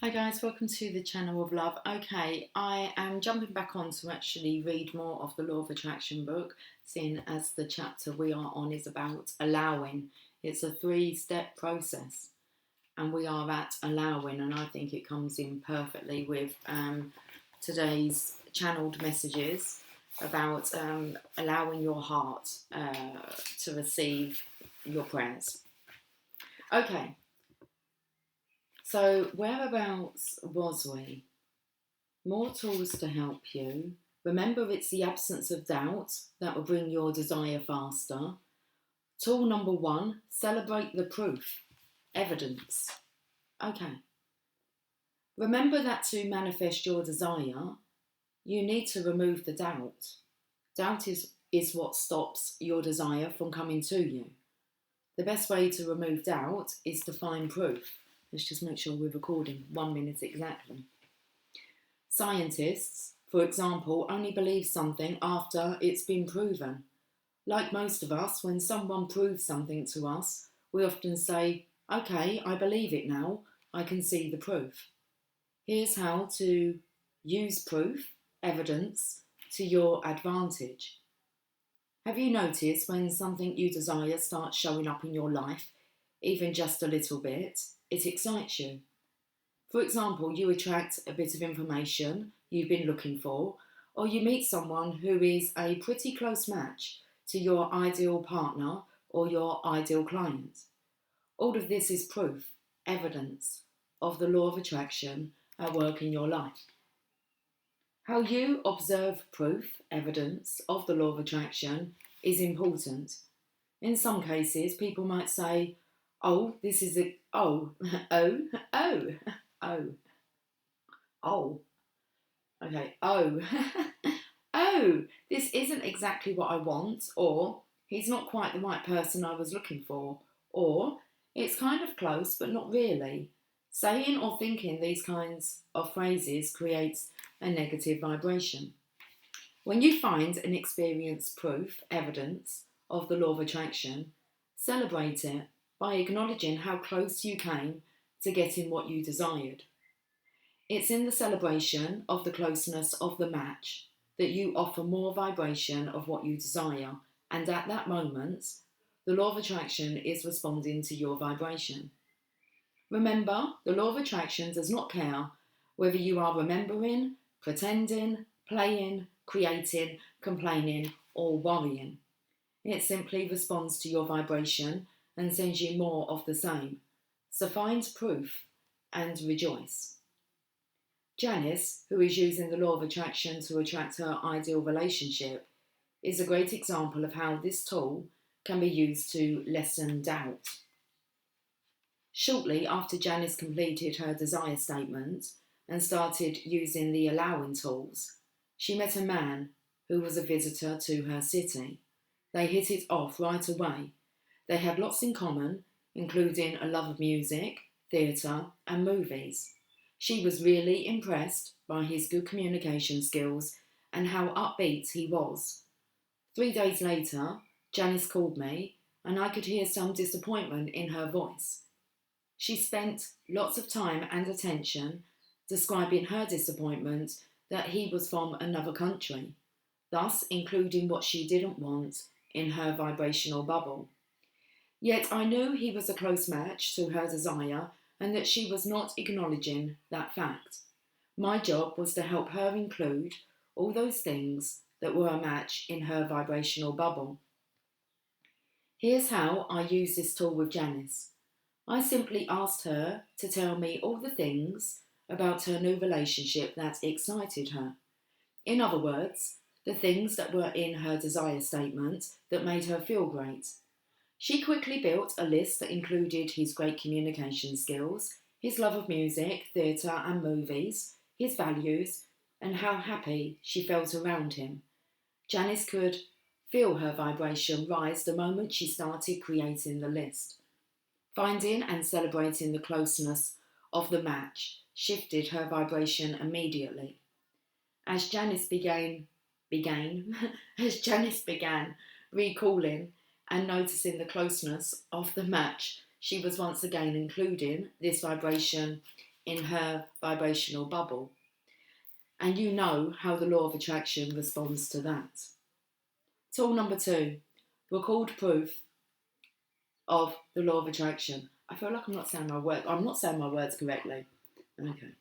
Hi guys, welcome to the channel of love. Okay, I am jumping back on to actually read more of the Law of Attraction book, seeing as the chapter we are on is about allowing. It's a 3-step process, and we are at allowing, and I think it comes in perfectly with today's channeled messages about allowing your heart to receive your prayers. Okay. So, whereabouts was we? More tools to help you. Remember, it's the absence of doubt that will bring your desire faster. Tool number 1, celebrate the proof, evidence. Okay. Remember that to manifest your desire, you need to remove the doubt. Doubt is what stops your desire from coming to you. The best way to remove doubt is to find proof. Let's just make sure we're recording 1 minute exactly. Scientists, for example, only believe something after it's been proven. Like most of us, when someone proves something to us, we often say, okay, I believe it now, I can see the proof. Here's how to use proof, evidence, to your advantage. Have you noticed when something you desire starts showing up in your life, even just a little bit, it excites you? For example, you attract a bit of information you've been looking for, or you meet someone who is a pretty close match to your ideal partner or your ideal client. All of this is proof, evidence of the law of attraction at work in your life. How you observe proof, evidence of the law of attraction is important. In some cases, people might say, oh, this is a, oh, oh, oh, oh. Oh, okay. Oh, oh, this isn't exactly what I want, or he's not quite the right person I was looking for, or it's kind of close but not really. Saying or thinking these kinds of phrases creates a negative vibration. When you find and experience proof, evidence of the law of attraction, celebrate it by acknowledging how close you came to getting what you desired. It's in the celebration of the closeness of the match that you offer more vibration of what you desire, and at that moment, the law of attraction is responding to your vibration. Remember, the law of attraction does not care whether you are remembering, pretending, playing, creating, complaining, or worrying. It simply responds to your vibration and sends you more of the same. So find proof and rejoice. Janice, who is using the law of attraction to attract her ideal relationship, is a great example of how this tool can be used to lessen doubt. Shortly after Janice completed her desire statement and started using the allowing tools, she met a man who was a visitor to her city. They hit it off right away. They had lots in common, including a love of music, theatre, and movies. She was really impressed by his good communication skills and how upbeat he was. 3 days later, Janice called me, and I could hear some disappointment in her voice. She spent lots of time and attention describing her disappointment that he was from another country, thus including what she didn't want in her vibrational bubble. Yet I knew he was a close match to her desire and that she was not acknowledging that fact. My job was to help her include all those things that were a match in her vibrational bubble. Here's how I use this tool with Janice. I simply asked her to tell me all the things about her new relationship that excited her. In other words, the things that were in her desire statement that made her feel great. She quickly built a list that included his great communication skills, his love of music, theatre and movies, his values, and how happy she felt around him. Janice could feel her vibration rise the moment she started creating the list. Finding and celebrating the closeness of the match shifted her vibration immediately. As Janice began, as Janice began recalling and noticing the closeness of the match, she was once again including this vibration in her vibrational bubble. And you know how the law of attraction responds to that. Tool number 2, record proof of the law of attraction. I feel like I'm not saying my words correctly. Okay.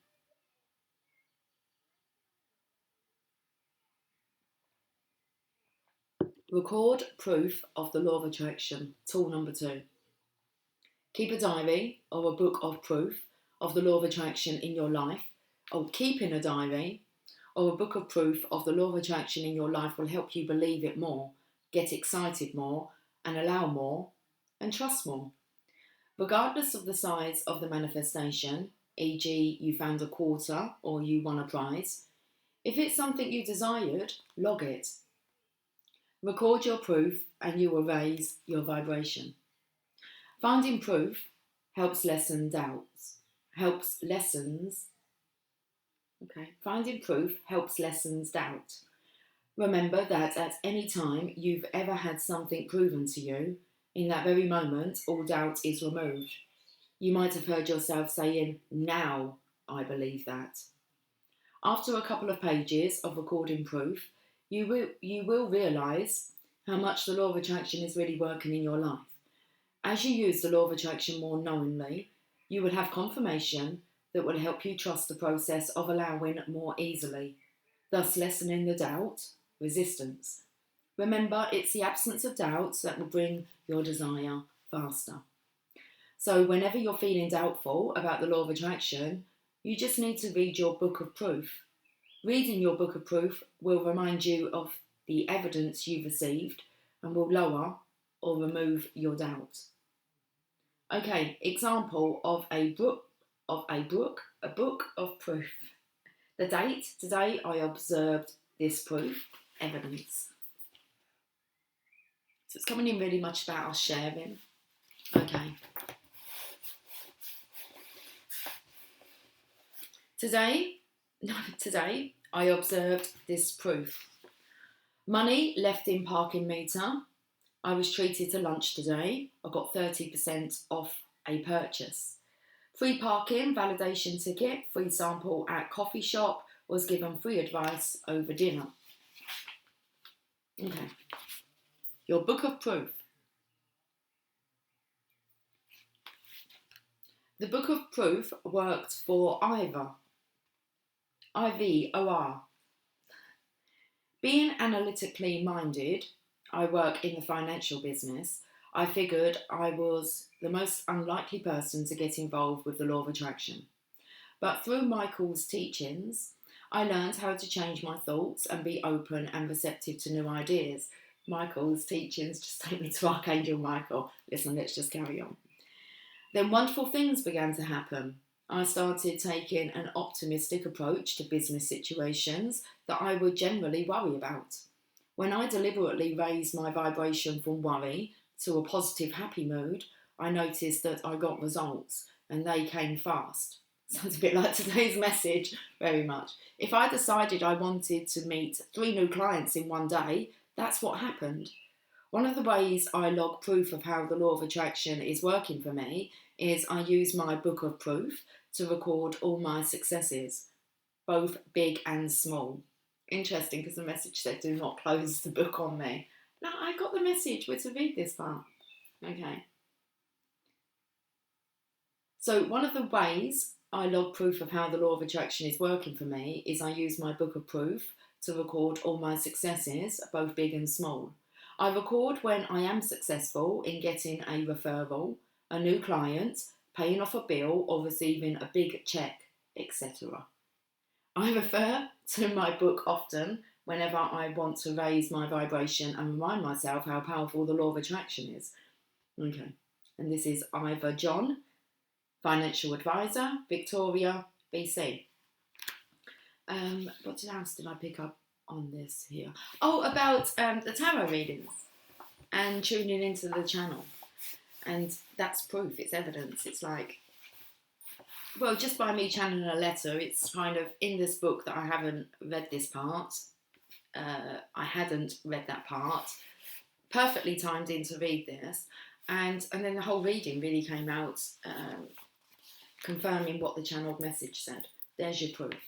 Record proof of the law of attraction. Tool number 2. Keep a diary or a book of proof of the law of attraction in your life. Or keeping a diary or a book of proof of the law of attraction in your life will help you believe it more, get excited more, and allow more, and trust more. Regardless of the size of the manifestation, e.g., you found a quarter or you won a prize, if it's something you desired, log it. Record your proof and you will raise your vibration. Finding proof helps lessen doubts. Finding proof helps lessens doubt. Remember that at any time you've ever had something proven to you, in that very moment, all doubt is removed. You might have heard yourself saying, "Now I believe that." After a couple of pages of recording proof, you will realise how much the law of attraction is really working in your life. As you use the law of attraction more knowingly, you will have confirmation that will help you trust the process of allowing more easily, thus lessening the doubt, resistance. Remember, it's the absence of doubts that will bring your desire faster. So whenever you're feeling doubtful about the law of attraction, you just need to read your book of proof. Reading your book of proof will remind you of the evidence you've received and will lower or remove your doubt. Okay, example of a book of proof. The date, today I observed this proof, evidence. So it's coming in really much about us sharing. Okay. Today I observed this proof. Money left in parking meter. I was treated to lunch today. I got 30% off a purchase. Free parking, validation ticket, free sample at coffee shop, was given free advice over dinner. Okay. Your book of proof. The book of proof worked for Ivor. IVOR. Being analytically minded, I work in the financial business. I figured I was the most unlikely person to get involved with the law of attraction. But through Michael's teachings, I learned how to change my thoughts and be open and receptive to new ideas. Michael's teachings just take me to Archangel Michael. Listen, let's just carry on. Then wonderful things began to happen. I started taking an optimistic approach to business situations that I would generally worry about. When I deliberately raised my vibration from worry to a positive, happy mood, I noticed that I got results and they came fast. Sounds a bit like today's message, very much. If I decided I wanted to meet 3 new clients in one day, that's what happened. One of the ways I log proof of how the law of attraction is working for me is I use my book of proof to record all my successes, both big and small. Interesting, because the message said do not close the book on me. No, I got the message. We're to read this part. Okay. So one of the ways I log proof of how the law of attraction is working for me is I use my book of proof to record all my successes, both big and small. I record when I am successful in getting a referral, a new client, paying off a bill or receiving a big check, etc. I refer to my book often whenever I want to raise my vibration and remind myself how powerful the law of attraction is. Okay, and this is Ivor John, financial advisor, Victoria, BC. What else did I pick up on this here? Oh, about the tarot readings and tuning into the channel. And that's proof, it's evidence. It's like, well, just by me channeling a letter, it's kind of in this book that I haven't read this part. I hadn't read that part. Perfectly timed in to read this. And then the whole reading really came out confirming what the channeled message said. There's your proof.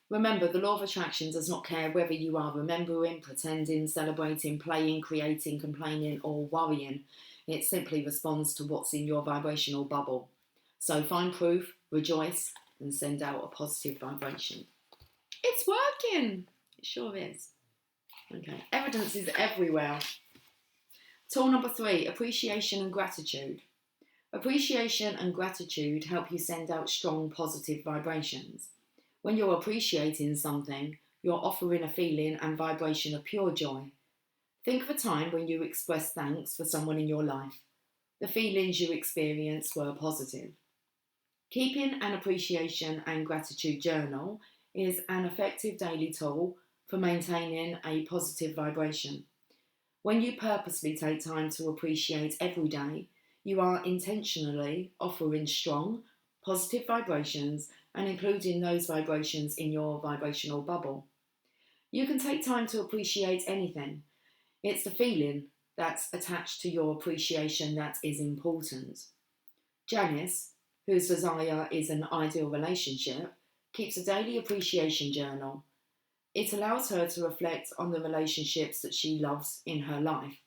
Remember, the law of attraction does not care whether you are remembering, pretending, celebrating, playing, creating, complaining, or worrying. It simply responds to what's in your vibrational bubble. So find proof, rejoice, and send out a positive vibration. It's working! It sure is. Okay, evidence is everywhere. Tool number 3, appreciation and gratitude. Appreciation and gratitude help you send out strong positive vibrations. When you're appreciating something, you're offering a feeling and vibration of pure joy. Think of a time when you expressed thanks for someone in your life. The feelings you experienced were positive. Keeping an appreciation and gratitude journal is an effective daily tool for maintaining a positive vibration. When you purposely take time to appreciate every day, you are intentionally offering strong, positive vibrations and including those vibrations in your vibrational bubble. You can take time to appreciate anything. It's the feeling that's attached to your appreciation that is important. Janice, whose desire is an ideal relationship, keeps a daily appreciation journal. It allows her to reflect on the relationships that she loves in her life.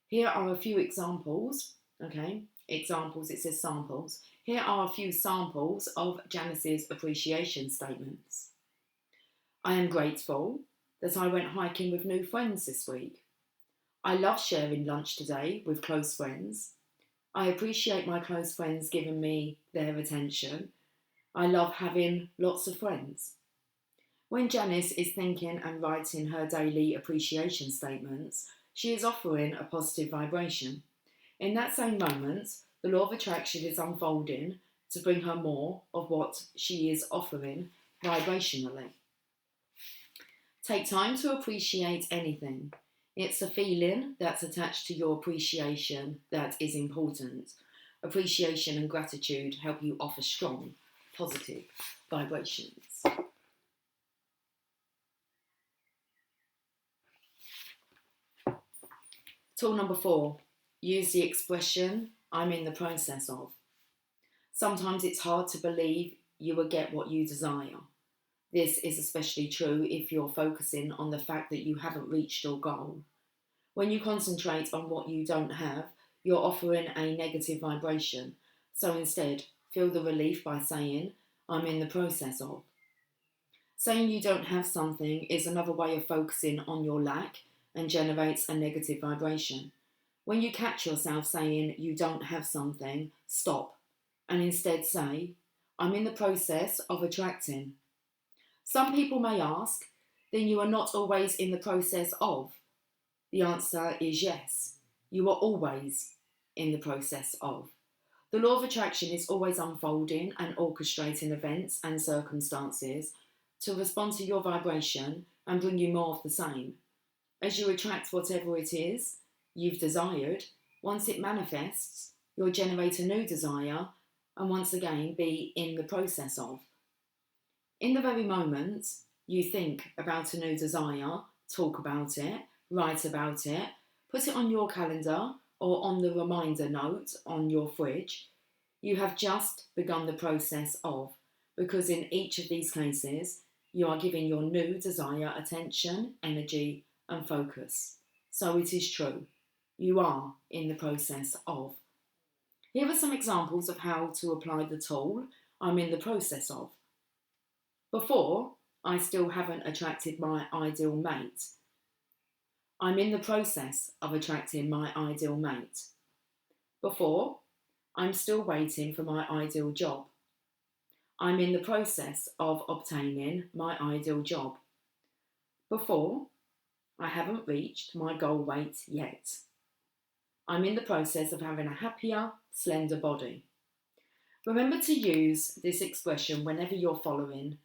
Here are a few examples, it says samples. Here are a few samples of Janice's appreciation statements. I am grateful that I went hiking with new friends this week. I love sharing lunch today with close friends. I appreciate my close friends giving me their attention. I love having lots of friends. When Janice is thinking and writing her daily appreciation statements, she is offering a positive vibration. In that same moment, the law of attraction is unfolding to bring her more of what she is offering vibrationally. Take time to appreciate anything. It's a feeling that's attached to your appreciation that is important. Appreciation and gratitude help you offer strong, positive vibrations. Tool number 4, use the expression, I'm in the process of. Sometimes it's hard to believe you will get what you desire. This is especially true if you're focusing on the fact that you haven't reached your goal. When you concentrate on what you don't have, you're offering a negative vibration. So instead, feel the relief by saying, I'm in the process of. Saying you don't have something is another way of focusing on your lack and generates a negative vibration. When you catch yourself saying you don't have something, stop and instead say, I'm in the process of attracting. Some people may ask, then you are not always in the process of. The answer is yes, you are always in the process of. The law of attraction is always unfolding and orchestrating events and circumstances to respond to your vibration and bring you more of the same. As you attract whatever it is you've desired, once it manifests, you'll generate a new desire and once again be in the process of. In the very moment you think about a new desire, talk about it, write about it, put it on your calendar or on the reminder note on your fridge, you have just begun the process of, because in each of these cases, you are giving your new desire attention, energy, and focus. So it is true. You are in the process of. Here are some examples of how to apply the tool I'm in the process of. Before, I still haven't attracted my ideal mate. I'm in the process of attracting my ideal mate. Before, I'm still waiting for my ideal job. I'm in the process of obtaining my ideal job. Before, I haven't reached my goal weight yet. I'm in the process of having a happier, slender body. Remember to use this expression whenever you're following.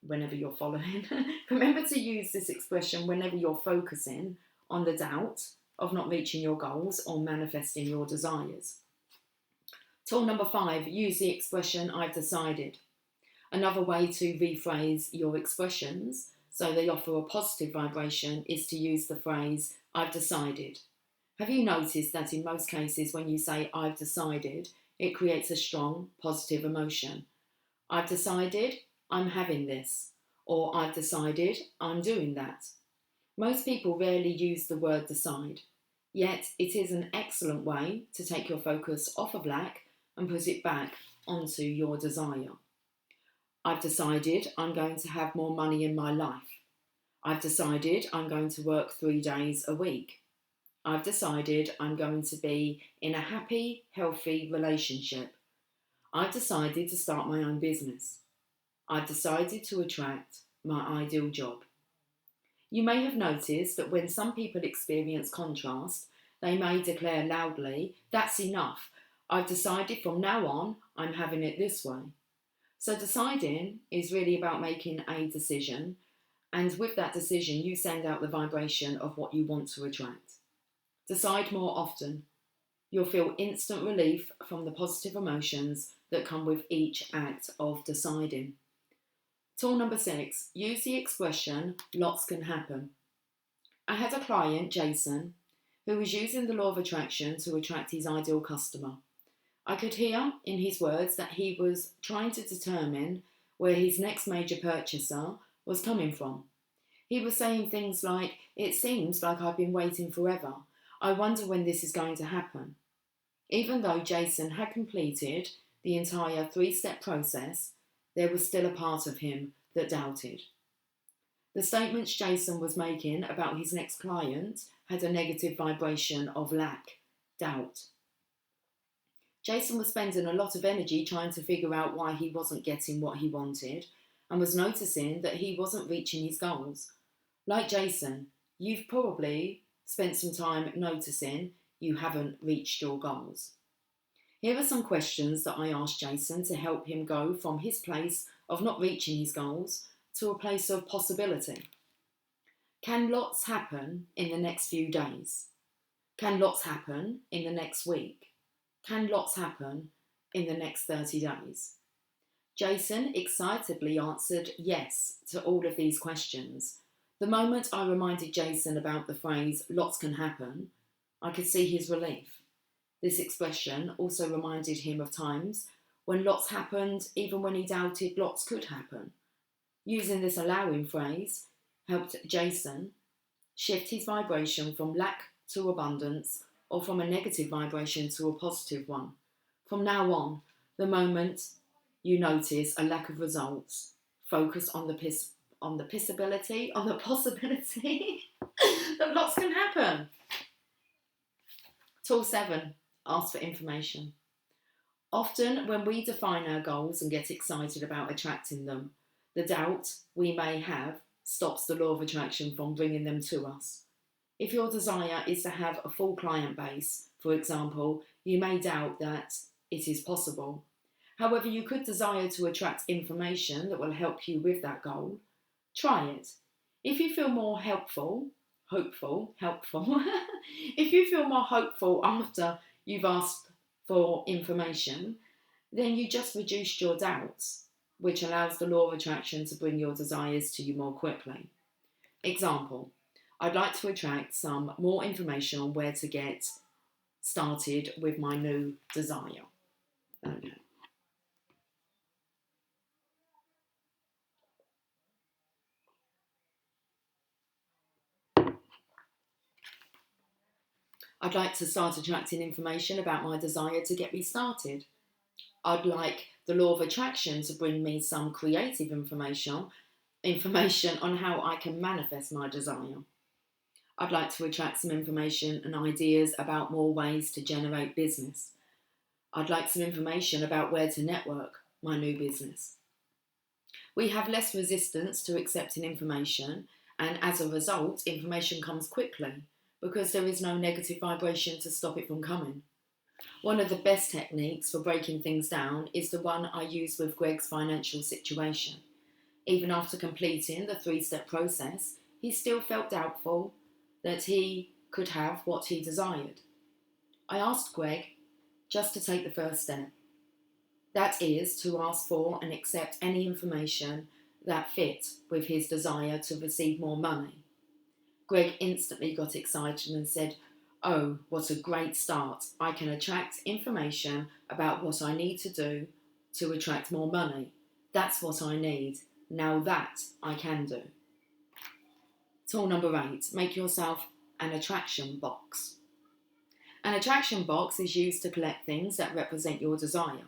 Remember to use this expression whenever you're focusing on the doubt of not reaching your goals or manifesting your desires. Tool number 5, use the expression I've decided. Another way to rephrase your expressions so they offer a positive vibration is to use the phrase I've decided. Have you noticed that in most cases when you say I've decided, It creates a strong, positive emotion. I've decided I'm having this, or I've decided I'm doing that. Most people rarely use the word decide, yet it is an excellent way to take your focus off of lack and put it back onto your desire. I've decided I'm going to have more money in my life. I've decided I'm going to work 3 days a week. I've decided I'm going to be in a happy, healthy relationship. I've decided to start my own business. I've decided to attract my ideal job. You may have noticed that when some people experience contrast, they may declare loudly, "That's enough. I've decided from now on I'm having it this way." So deciding is really about making a decision, and with that decision you send out the vibration of what you want to attract. Decide more often. You'll feel instant relief from the positive emotions that come with each act of deciding. Tool number 6, use the expression, "lots can happen." I had a client, Jason, who was using the law of attraction to attract his ideal customer. I could hear in his words that he was trying to determine where his next major purchaser was coming from. He was saying things like, "It seems like I've been waiting forever. I wonder when this is going to happen." Even though Jason had completed the entire 3-step process, there was still a part of him that doubted. The statements Jason was making about his next client had a negative vibration of lack, doubt. Jason was spending a lot of energy trying to figure out why he wasn't getting what he wanted and was noticing that he wasn't reaching his goals. Like Jason, you've probably spent some time noticing you haven't reached your goals. Here are some questions that I asked Jason to help him go from his place of not reaching his goals to a place of possibility. Can lots happen in the next few days? Can lots happen in the next week? Can lots happen in the next 30 days? Jason excitedly answered yes to all of these questions. The moment I reminded Jason about the phrase, "lots can happen," I could see his relief. This expression also reminded him of times when lots happened even when he doubted lots could happen. Using this allowing phrase helped Jason shift his vibration from lack to abundance, or from a negative vibration to a positive one. From now on, the moment you notice a lack of results, focus on the possibility that lots can happen. Tool 7, ask for information. Often when we define our goals and get excited about attracting them, the doubt we may have stops the law of attraction from bringing them to us. If your desire is to have a full client base, for example, you may doubt that it is possible. However, you could desire to attract information that will help you with that goal. Try it. If you feel more hopeful, if you feel more hopeful after you've asked for information, then you just reduced your doubts, which allows the law of attraction to bring your desires to you more quickly. Example, I'd like to attract some more information on where to get started with my new desire. Okay. I'd like to start attracting information about my desire to get me started. I'd like the law of attraction to bring me some creative information on how I can manifest my desire. I'd like to attract some information and ideas about more ways to generate business. I'd like some information about where to network my new business. We have less resistance to accepting information, and as a result, information comes quickly because there is no negative vibration to stop it from coming. One of the best techniques for breaking things down is the one I use with Greg's financial situation. Even after completing the 3-step process, he still felt doubtful that he could have what he desired. I asked Greg just to take the first step. That is, to ask for and accept any information that fit with his desire to receive more money. Greg instantly got excited and said, Oh, what a great start. I can attract information about what I need to do to attract more money. That's what I need. Now that I can do. Tool number 8, make yourself an attraction box. An attraction box is used to collect things that represent your desire.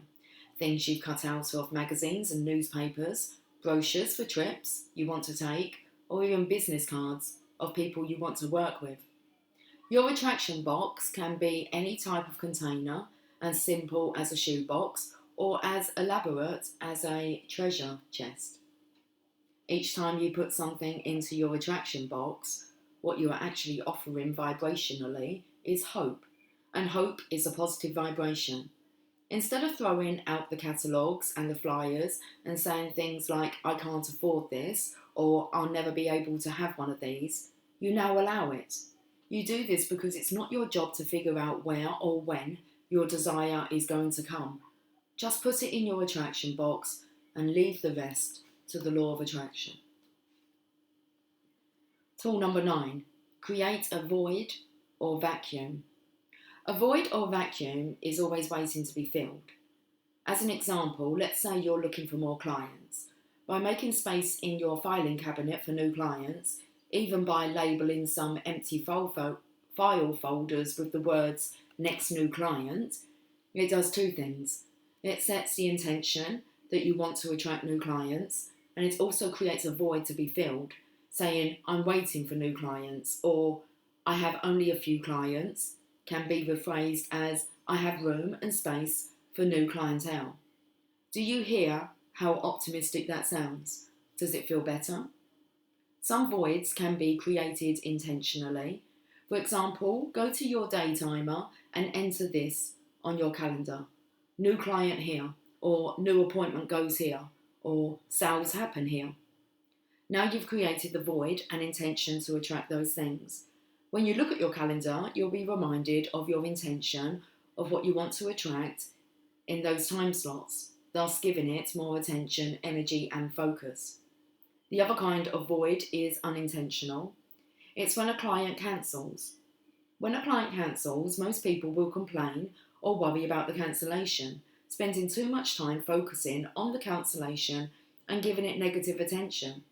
Things you've cut out of magazines and newspapers, brochures for trips you want to take, or even business cards of people you want to work with. Your attraction box can be any type of container, as simple as a shoebox, or as elaborate as a treasure chest. Each time you put something into your attraction box, what you are actually offering vibrationally is hope, and hope is a positive vibration. Instead of throwing out the catalogues and the flyers and saying things like, I can't afford this, or I'll never be able to have one of these, you now allow it. You do this because it's not your job to figure out where or when your desire is going to come. Just put it in your attraction box and leave the rest to the law of attraction. Tool number 9, create a void or vacuum. A void or vacuum is always waiting to be filled. As an example, let's say you're looking for more clients. By making space in your filing cabinet for new clients, even by labelling some empty file folders with the words next new client, it does two things. It sets the intention that you want to attract new clients, and it also creates a void to be filled, saying, I'm waiting for new clients, or I have only a few clients, can be rephrased as, I have room and space for new clientele. Do you hear how optimistic that sounds? Does it feel better? Some voids can be created intentionally. For example, go to your day timer and enter this on your calendar. New client here, or new appointment goes here, or sales happen here. Now you've created the void and intention to attract those things. When you look at your calendar, you'll be reminded of your intention of what you want to attract in those time slots, thus giving it more attention, energy, and focus. The other kind of void is unintentional. It's when a client cancels. When a client cancels, most people will complain or worry about the cancellation, spending too much time focusing on the cancellation and giving it negative attention.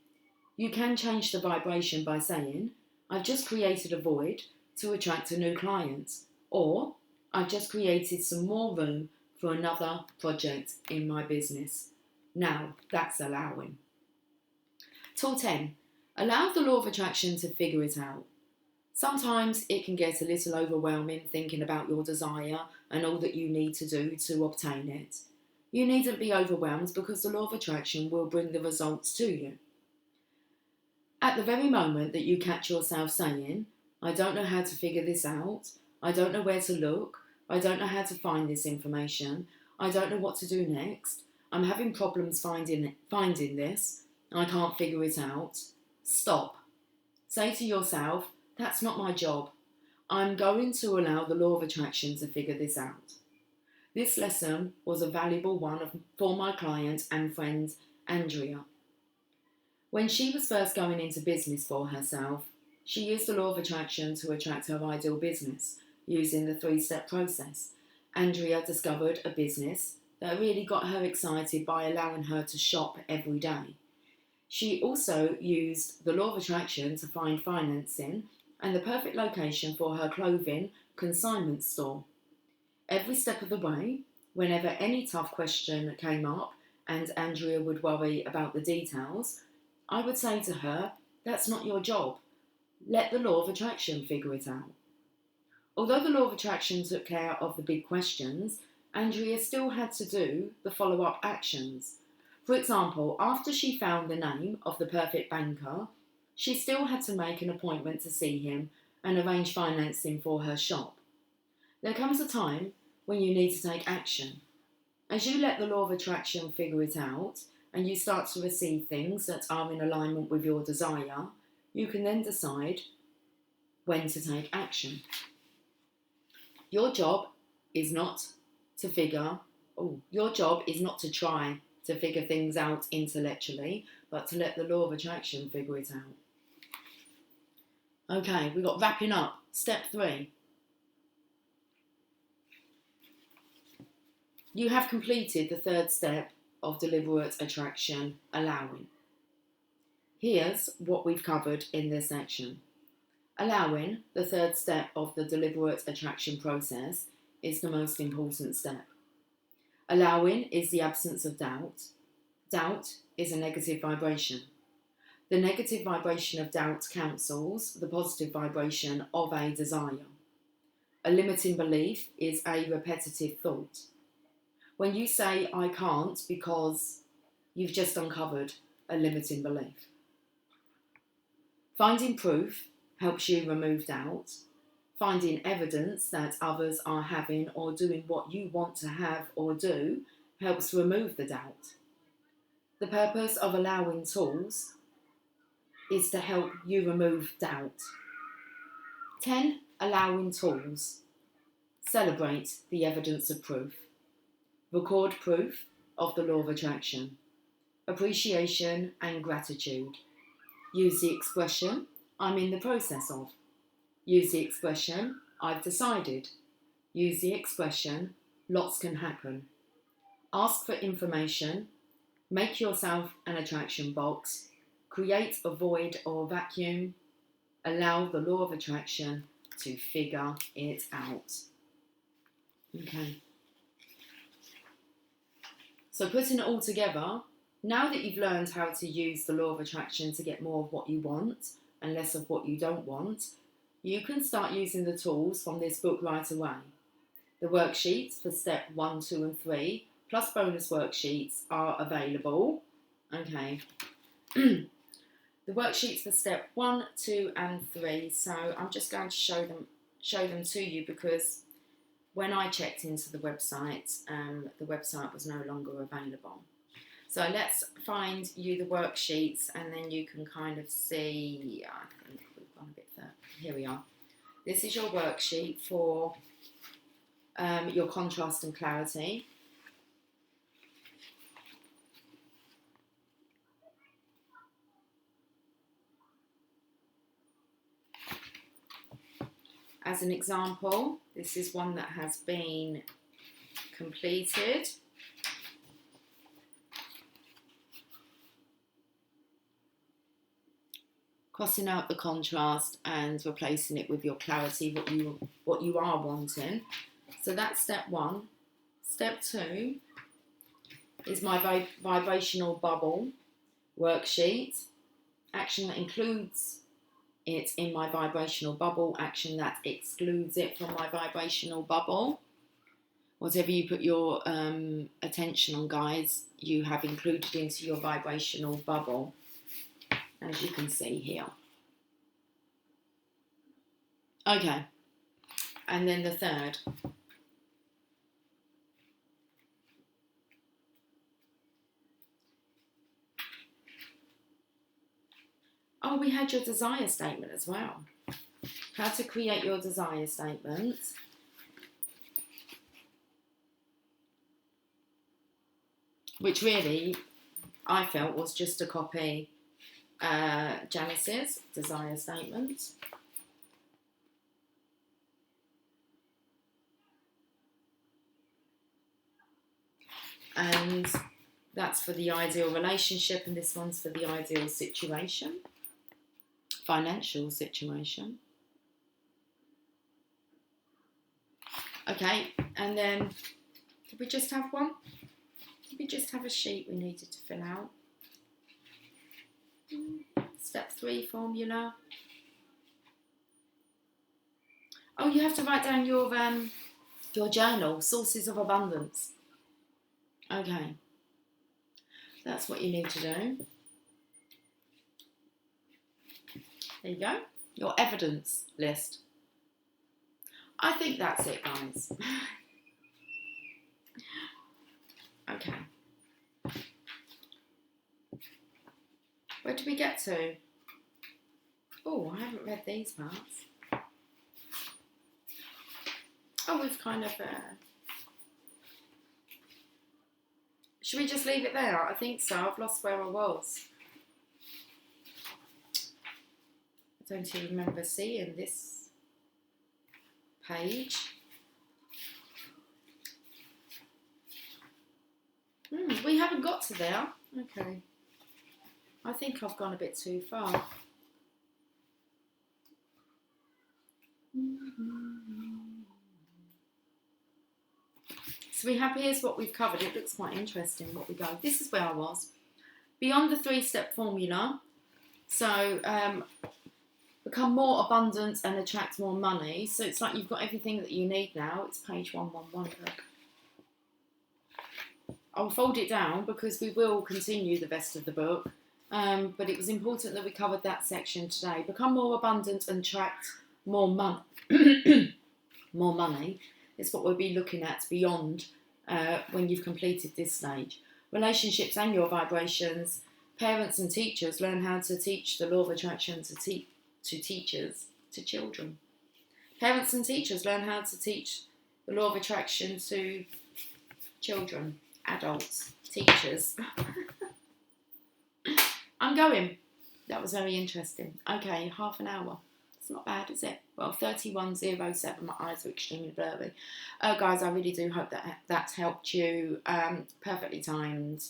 You can change the vibration by saying, I've just created a void to attract a new client, or I've just created some more room for another project in my business. Now that's allowing. Tool 10. Allow the law of attraction to figure it out. Sometimes it can get a little overwhelming thinking about your desire and all that you need to do to obtain it. You needn't be overwhelmed because the law of attraction will bring the results to you. At the very moment that you catch yourself saying, I don't know how to figure this out, I don't know where to look, I don't know how to find this information, I don't know what to do next, I'm having problems finding this, I can't figure it out, stop. Say to yourself, that's not my job. I'm going to allow the law of attraction to figure this out. This lesson was a valuable one for my client and friend, Andrea. When she was first going into business for herself, she used the law of attraction to attract her ideal business, using the 3-step process. Andrea discovered a business that really got her excited by allowing her to shop every day. She also used the law of attraction to find financing and the perfect location for her clothing consignment store. Every step of the way, whenever any tough question came up and Andrea would worry about the details, I would say to her, that's not your job. Let the law of attraction figure it out. Although the law of attraction took care of the big questions, Andrea still had to do the follow-up actions. For example, after she found the name of the perfect banker, she still had to make an appointment to see him and arrange financing for her shop. There comes a time when you need to take action. As you let the law of attraction figure it out, and you start to receive things that are in alignment with your desire, you can then decide when to take action. Your job is not to try to figure things out intellectually, but to let the law of attraction figure it out. Okay, we've got wrapping up. Step 3. You have completed the third step of deliberate attraction, allowing. Here's what we've covered in this section. Allowing, the third step of the deliberate attraction process, is the most important step. Allowing is the absence of doubt. Doubt is a negative vibration. The negative vibration of doubt cancels the positive vibration of a desire. A limiting belief is a repetitive thought. When you say, I can't, because you've just uncovered a limiting belief. Finding proof helps you remove doubt. Finding evidence that others are having or doing what you want to have or do helps remove the doubt. The purpose of allowing tools is to help you remove doubt. 10. Allowing tools. Celebrate the evidence of proof. Record proof of the law of attraction. Appreciation and gratitude. Use the expression, I'm in the process of. Use the expression, I've decided. Use the expression, lots can happen. Ask for information. Make yourself an attraction box. Create a void or vacuum. Allow the law of attraction to figure it out. Okay. So putting it all together, now that you've learned how to use the law of attraction to get more of what you want and less of what you don't want, you can start using the tools from this book right away. The worksheets for step 1, 2 and 3, plus bonus worksheets are available. Okay. The worksheets for step 1, 2 and 3. So I'm just going to show them to you because when I checked into the website was no longer available. So let's find you the worksheets and then you can kind of see, I think we've gone a bit further. Here we are. This is your worksheet for your contrast and clarity. As an example, this is one that has been completed. Crossing out the contrast and replacing it with your clarity, what you are wanting. So that's step 1. Step 2 is my vibrational bubble worksheet. Action that includes it in my vibrational bubble, action that excludes it from my vibrational bubble. Whatever you put your attention on, guys, you have included into your vibrational bubble, as you can see here. Okay, and then the third. Oh, we had your desire statement as well. How to create your desire statement. Which really, I felt, was just a copy Janice's desire statement. And that's for the ideal relationship, and this one's for the ideal situation, financial situation. Okay, and then did we just have one? Did we just have a sheet we needed to fill out? Step 3 formula. Oh, you have to write down your journal, sources of abundance. Okay, that's what you need to do. There you go, your evidence list. I think that's it, guys. Okay. Where did we get to? Oh, I haven't read these parts. Oh, we've kind of... Should we just leave it there? I think so. I've lost where I was. I don't even remember seeing this page. We haven't got to there. Okay. I think I've gone a bit too far. So we have, here's what we've covered. It looks quite interesting what we go. This is where I was. Beyond the 3-step formula. So become more abundant and attract more money. So it's like you've got everything that you need now. It's page 111. Look. I'll fold it down because we will continue the rest of the book. But it was important that we covered that section today. Become more abundant and attract more money. More money is what we'll be looking at beyond when you've completed this stage. Relationships and your vibrations. Parents and teachers learn how to teach the law of attraction to teachers, to children. Parents and teachers learn how to teach the law of attraction to children, adults, teachers. I'm going. That was very interesting. Okay, half an hour. It's not bad, is it? Well, 31:07. My eyes are extremely blurry. Guys, I really do hope that that's helped you. Perfectly timed.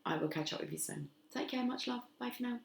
I will catch up with you soon. Take care. Much love. Bye for now.